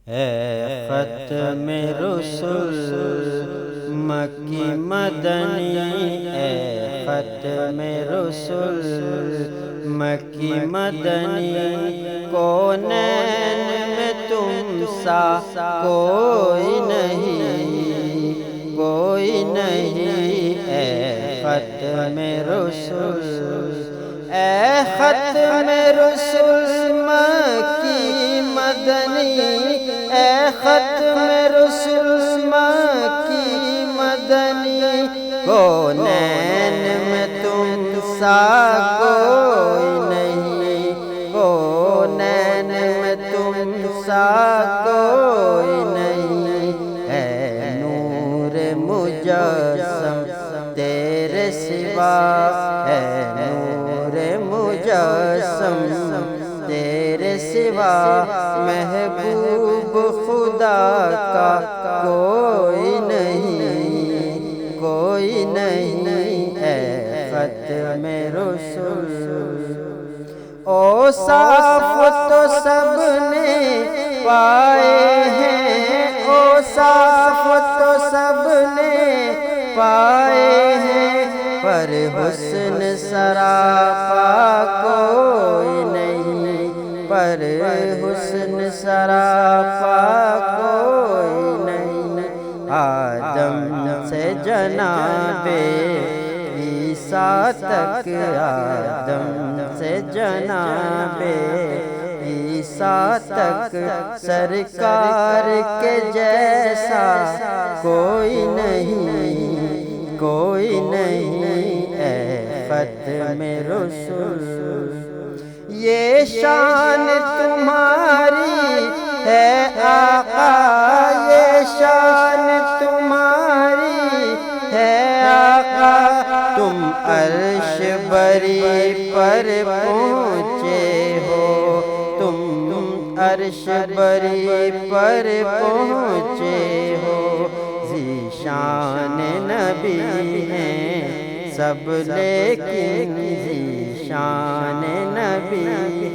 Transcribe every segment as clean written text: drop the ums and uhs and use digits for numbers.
اے ختم رسل مکی مدنی، اے ختم رسل مکی مدنی، کونین میں تم سا کوئی نہیں، کوئی نہیں۔ اے ختم رسل، اے ختم رسل مکی مدنی، اے ختم رسل مکی مدنی، کونین میں تم سا کوئی نہیں، کونین میں تم سا کوئی نہیں۔ اے نور مجسم تیرے سوا، اے نور مجسم تیرے سوا، محبوب خدا کا کوئی نہیں، کوئی نہیں۔ اے ختم رسل، اوصاف تو سب نے پائے ہیں، اوصاف تو سب نے پائے ہیں، پر حسن سراپا کوئی نہیں، پر حسن سراپا کوئی نہیں۔ آدم سے جناب عیسیٰ تک، آدم سے جناب عیسیٰ تک، سرکار کے جیسا کوئی نہیں، کوئی نہیں۔ اے ختم رسل، یہ شان تمہاری ہے آقا، یہ شان تمہاری ہے آقا، تم عرش بری پر پہنچے ہو، تم عرش بری پر پہنچے ہو۔ ذیشان نبی ہیں سب لیکن، ذیشان نبی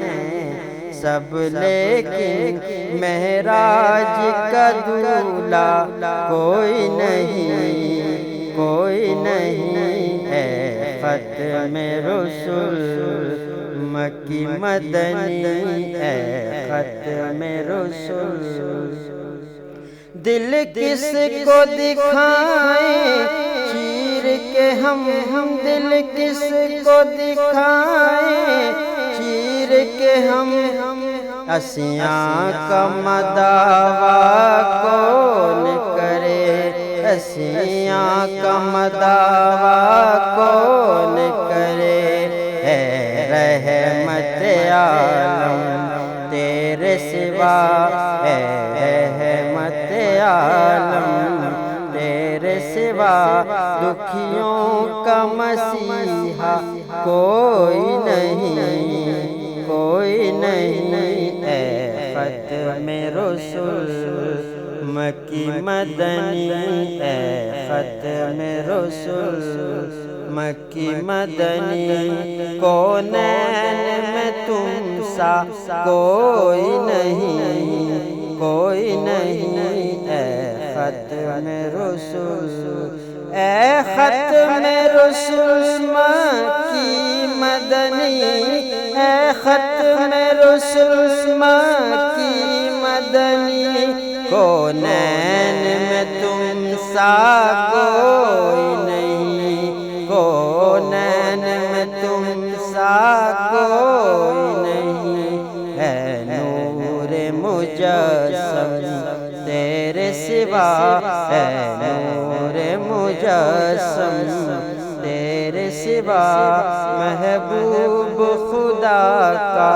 ہیں سب لیکن، معراج کا دولہا کوئی نہیں، کوئی نہیں۔ اے ختم رسل مکی مدنی، اے ختم رسل، دل کس کو دکھائیں چیر کے ہم، دل کس کو دکھائیں چیر کے ہم، عصیاں کا مداوا کون کرے، عصیاں کا مداوا کون کرے۔ اے رحمت عالم تیرے سوا، اے رحمت عالم تیرے سوا، دکھیوں کا مسیحا کوئی نہیں، کوئی نہیں۔ اے ختم رسل مکی مدنی، اے ختم رسل مکی مدنی، کونین میں تم سا کوئی نہیں، کوئی نہیں۔ اے ختم رسل، اے ختم رسل مکی مدنی، اے ختم رسل مکی مدنی، کونین میں تم سا کوئی نہیں، کونین میں تم سا کوئی نہیں۔ اے نور مجسم تیرے سوا، اے نور مجسم تیرے سوا، محبوب خدا کا